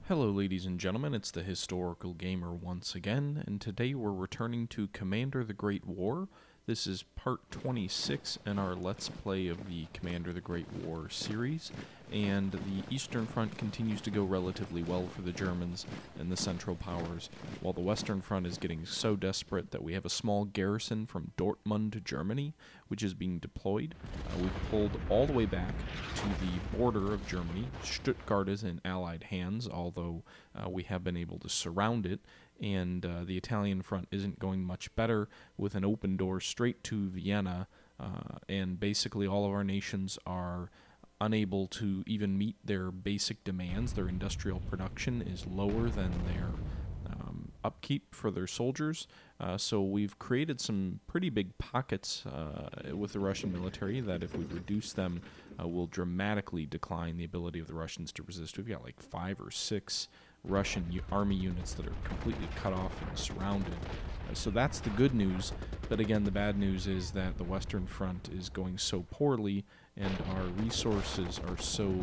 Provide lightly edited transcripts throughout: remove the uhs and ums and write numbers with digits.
Hello ladies and gentlemen, it's the Historical Gamer once again, and today we're returning to Commander the Great War. This is part 26 in our Let's Play of the Commander the Great War series, and the Eastern Front continues to go relatively well for the Germans and the Central Powers, while the Western Front is getting so desperate that we have a small garrison from Dortmund, Germany, which is being deployed. We've pulled all the way back to the border of Germany. Stuttgart is in Allied hands, although we have been able to surround it, and the Italian front isn't going much better, with an open door straight to Vienna, and basically all of our nations are unable to even meet their basic demands. Their industrial production is lower than their upkeep for their soldiers, so we've created some pretty big pockets with the Russian military that if we reduce them will dramatically decline the ability of the Russians to resist. We've got like 5 or 6 Russian army units that are completely cut off and surrounded. So that's the good news, but again, the bad news is that the Western Front is going so poorly and our resources are so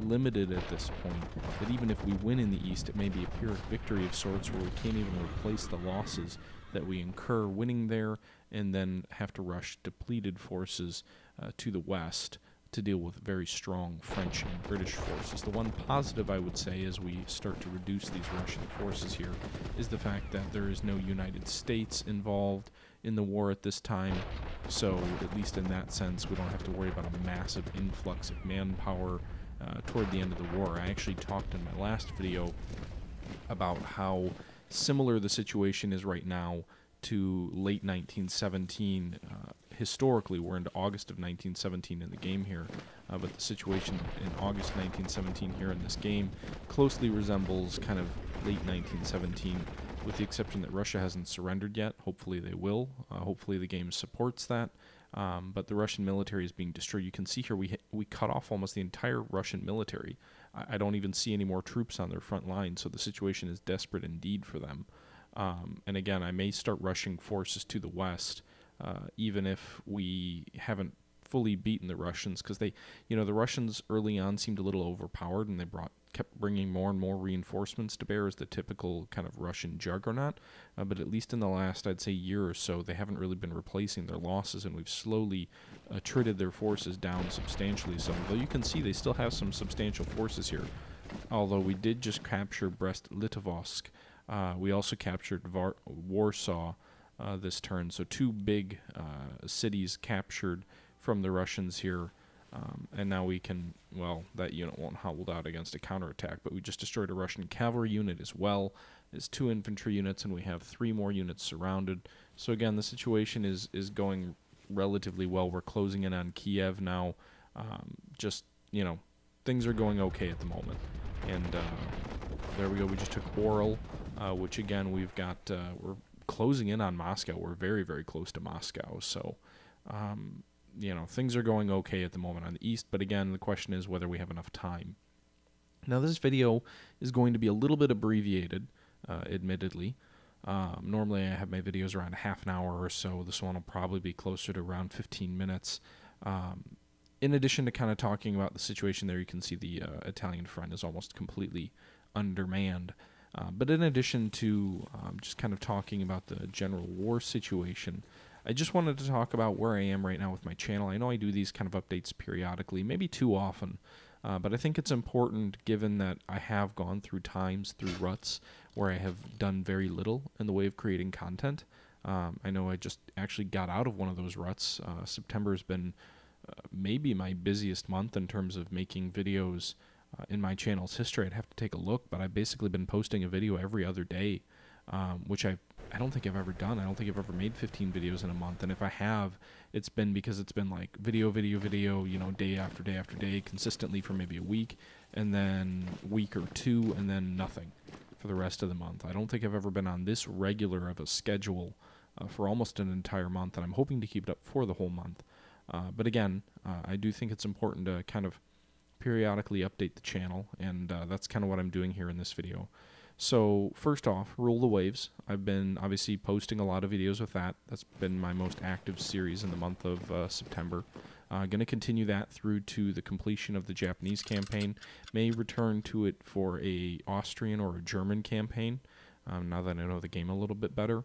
limited at this point that even if we win in the East, it may be a Pyrrhic victory of sorts where we can't even replace the losses that we incur winning there, and then have to rush depleted forces to the West to deal with very strong French and British forces. The one positive I would say as we start to reduce these Russian forces here is the fact that there is no United States involved in the war at this time, so at least in that sense we don't have to worry about a massive influx of manpower toward the end of the war. I actually talked in my last video about how similar the situation is right now to late 1917. Historically, we're into August of 1917 in the game here, but the situation in August 1917 here in this game closely resembles kind of late 1917, with the exception that Russia hasn't surrendered yet. Hopefully they will. Hopefully the game supports that. But the Russian military is being destroyed. You can see here we cut off almost the entire Russian military. I don't even see any more troops on their front line, so the situation is desperate indeed for them. And again, I may start rushing forces to the west, even if we haven't fully beaten the Russians, because the Russians early on seemed a little overpowered, and they kept bringing more and more reinforcements to bear as the typical kind of Russian juggernaut. But at least in the last, I'd say, year or so, they haven't really been replacing their losses, and we've slowly attrited their forces down substantially. So although you can see they still have some substantial forces here, although we did just capture Brest-Litovsk, we also captured Warsaw this turn, so 2 big cities captured from the Russians here, and now we can, well, that unit won't hold out against a counterattack, but we just destroyed a Russian cavalry unit as well as 2 infantry units, and we have 3 more units surrounded. So again, the situation is going relatively well. We're closing in on Kiev now. Things are going okay at the moment. And there we go. We just took Orel, which again we've got. We're closing in on Moscow. We're very, very close to Moscow. So, things are going okay at the moment on the east. But again, the question is whether we have enough time. Now, this video is going to be a little bit abbreviated, admittedly. Normally, I have my videos around half an hour or so. This one will probably be closer to around 15 minutes. In addition to kind of talking about the situation there, you can see the Italian front is almost completely undermanned. But in addition to just kind of talking about the general war situation, I just wanted to talk about where I am right now with my channel. I know I do these kind of updates periodically, maybe too often, but I think it's important given that I have gone through times, through ruts, where I have done very little in the way of creating content. I know I just actually got out of one of those ruts. September has been maybe my busiest month in terms of making videos in my channel's history. I'd have to take a look, but I've basically been posting a video every other day, which I don't think I've ever done. I don't think I've ever made 15 videos in a month, and if I have, it's been because it's been like video, day after day after day, consistently for maybe a week, and then a week or 2, and then nothing for the rest of the month. I don't think I've ever been on this regular of a schedule for almost an entire month, and I'm hoping to keep it up for the whole month. But again, I do think it's important to kind of periodically update the channel, and that's kind of what I'm doing here in this video. So first off, Rule the Waves. I've been obviously posting a lot of videos with that. That's been my most active series in the month of September. Going to continue that through to the completion of the Japanese campaign. May return to it for a Austrian or a German campaign, now that I know the game a little bit better.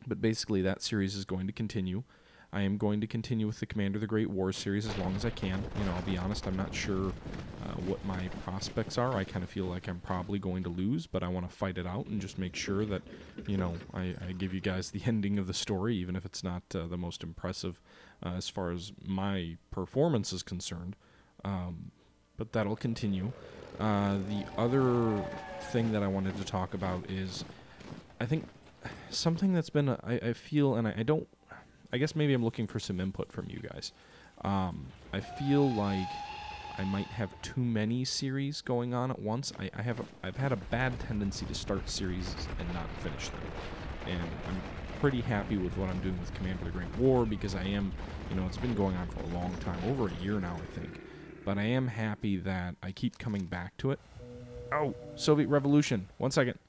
But basically that series is going to continue. I am going to continue with the Commander the Great War series as long as I can. You know, I'll be honest, I'm not sure what my prospects are. I kind of feel like I'm probably going to lose, but I want to fight it out and just make sure that, you know, I give you guys the ending of the story, even if it's not the most impressive as far as my performance is concerned. But that'll continue. The other thing that I wanted to talk about is, I think, something that's been, I feel, and I don't, I guess maybe I'm looking for some input from you guys. I feel like I might have too many series going on at once. I've had a bad tendency to start series and not finish them. And I'm pretty happy with what I'm doing with Commander the Great War because I am, you know, it's been going on for a long time, over a year now, I think. But I am happy that I keep coming back to it. Oh, Soviet Revolution. 1 second.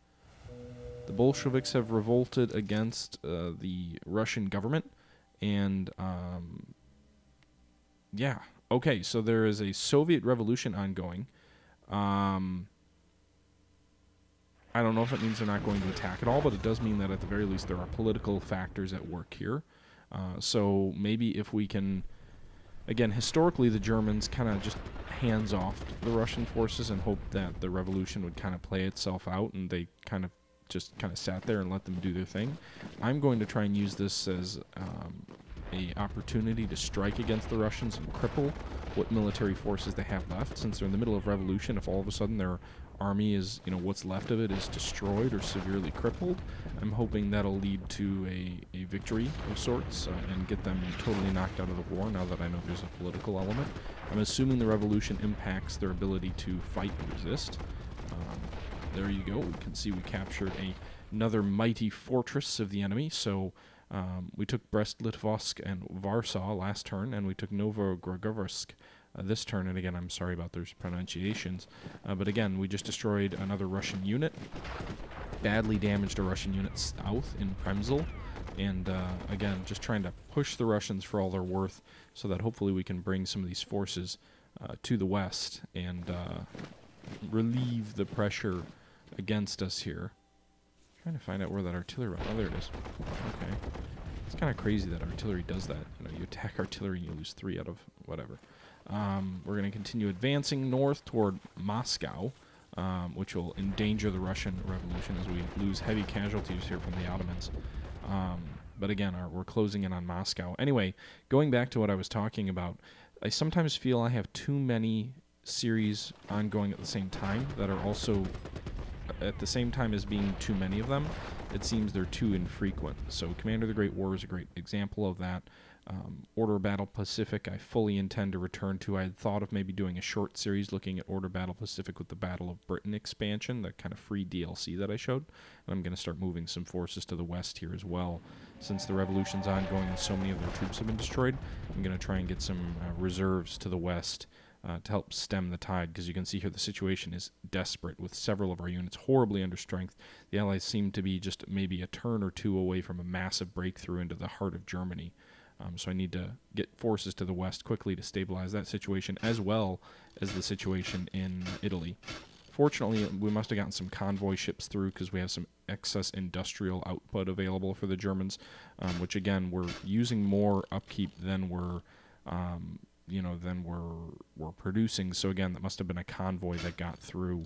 The Bolsheviks have revolted against the Russian government. And, yeah. Okay, so there is a Soviet Revolution ongoing. I don't know if it means they're not going to attack at all, but it does mean that at the very least there are political factors at work here. So maybe if we can... Again, historically, the Germans kind of just hands off the Russian forces and hoped that the revolution would kind of play itself out, and they kind of sat there and let them do their thing. I'm going to try and use this as a opportunity to strike against the Russians and cripple what military forces they have left. Since they're in the middle of revolution, if all of a sudden their army is, you know, what's left of it is destroyed or severely crippled, I'm hoping that'll lead to a victory of sorts and get them totally knocked out of the war now that I know there's a political element. I'm assuming the revolution impacts their ability to fight and resist. There you go. We can see we captured another mighty fortress of the enemy. So we took Brest-Litovsk and Warsaw last turn, and we took Novogorsk this turn. And again, I'm sorry about those pronunciations. But again, we just destroyed another Russian unit, badly damaged a Russian unit south in Przemysl. And again, just trying to push the Russians for all they're worth so that hopefully we can bring some of these forces to the west and relieve the pressure against us here. Trying to find out where that artillery... Oh, there it is. Okay. It's kind of crazy that artillery does that. You know, you attack artillery and you lose 3 out of whatever. We're going to continue advancing north toward Moscow, which will endanger the Russian Revolution as we lose heavy casualties here from the Ottomans. But again, we're closing in on Moscow. Anyway, going back to what I was talking about, I sometimes feel I have too many series ongoing at the same time that are also at the same time as being too many of them. It seems they're too infrequent. So Commander the Great War is a great example of that. Order Battle Pacific I fully intend to return to. I had thought of maybe doing a short series looking at Order Battle Pacific with the Battle of Britain expansion, the kind of free DLC that I showed. And I'm going to start moving some forces to the west here as well. Since the revolution's ongoing and so many of their troops have been destroyed, I'm going to try and get some reserves to the west to help stem the tide, because you can see here the situation is desperate with several of our units horribly under strength. The Allies seem to be just maybe a turn or two away from a massive breakthrough into the heart of Germany. So I need to get forces to the west quickly to stabilize that situation, as well as the situation in Italy. Fortunately, we must have gotten some convoy ships through because we have some excess industrial output available for the Germans, which again, we're using more upkeep than we're we're producing. So again, that must have been a convoy that got through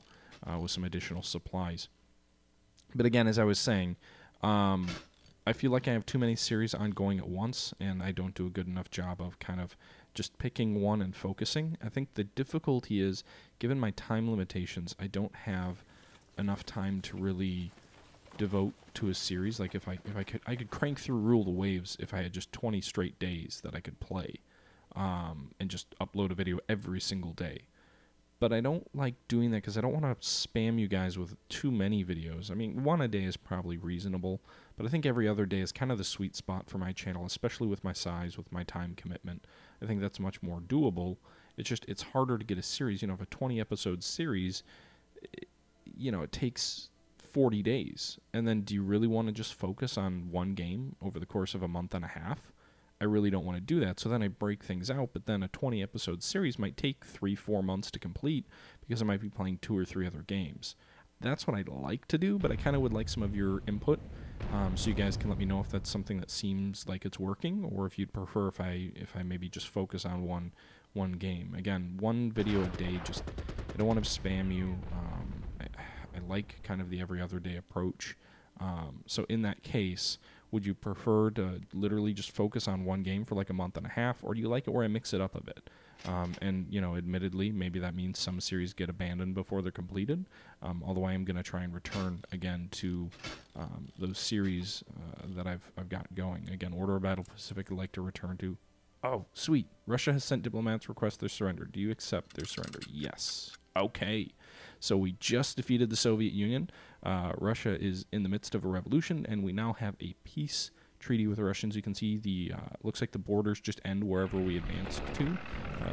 with some additional supplies. But again, as I was saying, I feel like I have too many series ongoing at once, and I don't do a good enough job of kind of just picking one and focusing. I think the difficulty is, given my time limitations, I don't have enough time to really devote to a series. Like if I could crank through Rule the Waves if I had just 20 straight days that I could play. And just upload a video every single day. But I don't like doing that because I don't want to spam you guys with too many videos. I mean, 1 a day is probably reasonable, but I think every other day is kind of the sweet spot for my channel, especially with my size, with my time commitment. I think that's much more doable. It's harder to get a series. You know, if a 20-episode series, you know, it takes 40 days. And then do you really want to just focus on one game over the course of a month and a half? I really don't want to do that. So then I break things out, but then a 20-episode series might take 3-4 months to complete because I might be playing 2 or 3 other games. That's what I'd like to do, but I kind of would like some of your input, so you guys can let me know if that's something that seems like it's working, or if you'd prefer if I maybe just focus on one game. Again, one video a day. Just, I don't want to spam you. I like kind of the every other day approach. So in that case, would you prefer to literally just focus on one game for like a month and a half, or do you like it where I mix it up a bit? And, you know, admittedly, maybe that means some series get abandoned before they're completed, although I am going to try and return again to those series that I've got going. Again, Order of Battle Pacific I'd like to return to. Oh, sweet. Russia has sent diplomats request their surrender. Do you accept their surrender? Yes. Okay. So we just defeated the Soviet Union. Russia is in the midst of a revolution, and we now have a peace treaty with the Russians. You can see the looks like the borders just end wherever we advanced to,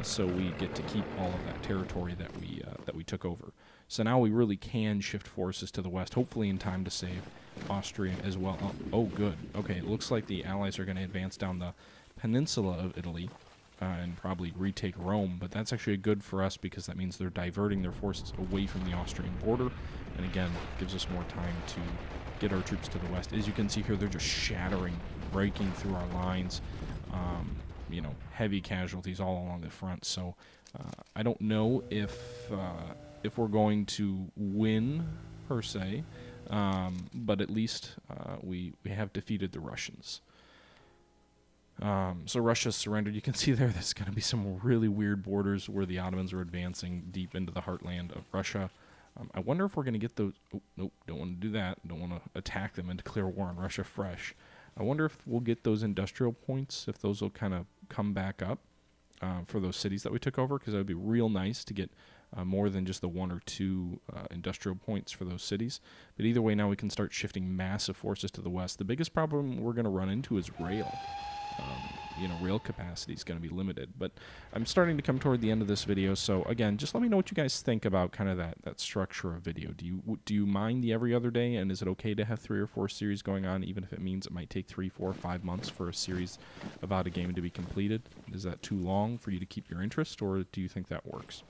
so we get to keep all of that territory that we took over. So now we really can shift forces to the west, hopefully in time to save Austria as well. Oh, good. Okay, it looks like the Allies are going to advance down the peninsula of Italy and probably retake Rome, but that's actually good for us because that means they're diverting their forces away from the Austrian border, and again, gives us more time to get our troops to the west. As you can see here, they're just shattering, breaking through our lines, you know, heavy casualties all along the front. So I don't know if we're going to win per se, but at least we have defeated the Russians. So Russia's surrendered. You can see there's going to be some really weird borders where the Ottomans are advancing deep into the heartland of Russia. I wonder if we're going to get those... Oh, nope, don't want to do that. Don't want to attack them and declare war on Russia fresh. I wonder if we'll get those industrial points, if those will kind of come back up for those cities that we took over, because that would be real nice to get more than just the 1 or 2 industrial points for those cities. But either way, now we can start shifting massive forces to the west. The biggest problem we're going to run into is rail. You know, rail capacity is going to be limited. But I'm starting to come toward the end of this video, so again, just let me know what you guys think about kind of that structure of video. Do you mind the every other day, and is it okay to have 3 or 4 series going on, even if it means it might take 3, 4, 5 months for a series about a game to be completed? Is that too long for you to keep your interest, or do you think that works?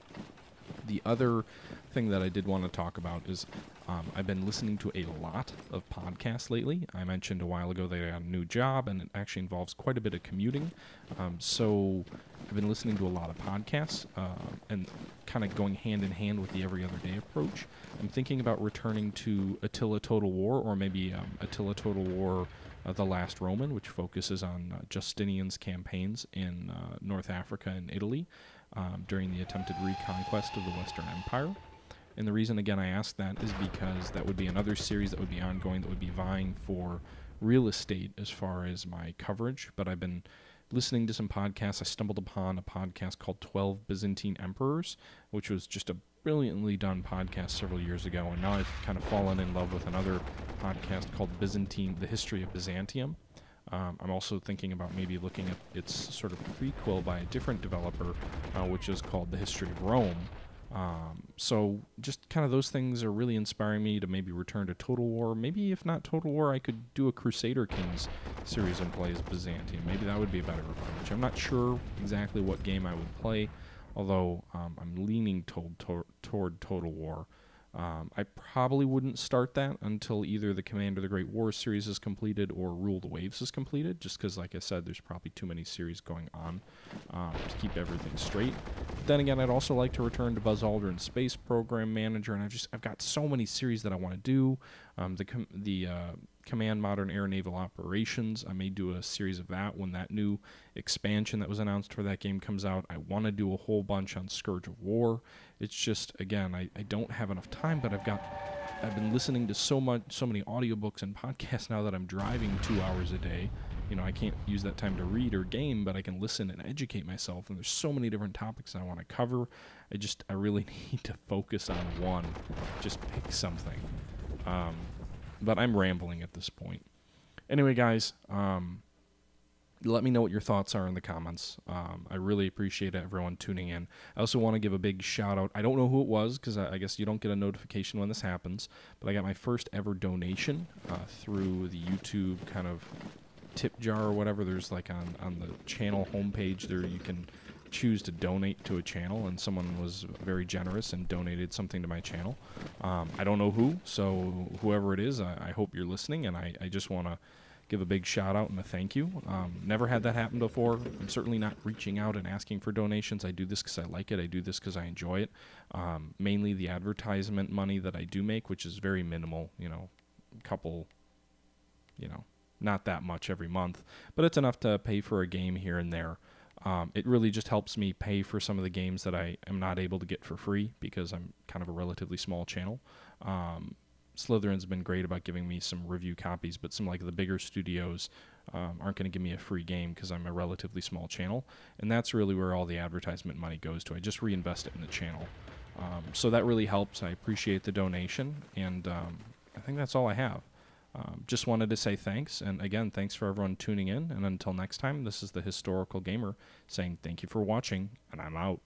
The other thing that I did want to talk about is I've been listening to a lot of podcasts lately. I mentioned a while ago that I got a new job, and it actually involves quite a bit of commuting. So I've been listening to a lot of podcasts and kind of going hand in hand with the every other day approach. I'm thinking about returning to Attila Total War, or maybe Attila Total War The Last Roman, which focuses on Justinian's campaigns in North Africa and Italy during the attempted reconquest of the Western Empire. And the reason, again, I ask that is because that would be another series that would be ongoing, that would be vying for real estate as far as my coverage. But I've been listening to some podcasts. I stumbled upon a podcast called 12 Byzantine Emperors, which was just a brilliantly done podcast several years ago. And now I've kind of fallen in love with another podcast called The History of Byzantium. I'm also thinking about maybe looking at its sort of prequel by a different developer, which is called The History of Rome. So just kind of those things are really inspiring me to maybe return to Total War. Maybe if not Total War, I could do a Crusader Kings series and play as Byzantium. Maybe that would be a better approach. I'm not sure exactly what game I would play, although I'm leaning toward Total War. I probably wouldn't start that until either the Commander the Great War series is completed or Rule the Waves is completed, just because, like I said, there's probably too many series going on to keep everything straight. But then again, I'd also like to return to Buzz Aldrin Space Program Manager, and I've got so many series that I want to do. The Command Modern Air Naval Operations, I may do a series of that when that new expansion that was announced for that game comes out. I want to do a whole bunch on Scourge of War. It's just, again, I don't have enough time, but I've been listening to so many audiobooks and podcasts now that I'm driving 2 hours a day. You know, I can't use that time to read or game, but I can listen and educate myself, and there's so many different topics I want to cover. I really need to focus on one, just pick something. But I'm rambling at this point. Anyway, guys, let me know what your thoughts are in the comments. I really appreciate everyone tuning in. I also want to give a big shout out. I don't know who it was because I guess you don't get a notification when this happens, but I got my first ever donation through the YouTube kind of tip jar or whatever. There's like on the channel homepage there you can choose to donate to a channel, and someone was very generous and donated something to my channel. I don't know who, so whoever it is, I hope you're listening, and I just want to give a big shout out and a thank you. Never had that happen before. I'm certainly not reaching out and asking for donations. I do this because I like it. I do this because I enjoy it. Mainly the advertisement money that I do make, which is very minimal, a couple, not that much every month, but it's enough to pay for a game here and there. It really just helps me pay for some of the games that I am not able to get for free because I'm kind of a relatively small channel. Slytherin's been great about giving me some review copies, but some like the bigger studios aren't going to give me a free game because I'm a relatively small channel, and that's really where all the advertisement money goes to. I just reinvest it in the channel. So that really helps. I appreciate the donation, and I think that's all I have. Just wanted to say thanks, and again, thanks for everyone tuning in, and until next time, this is the Historical Gamer saying thank you for watching, and I'm out.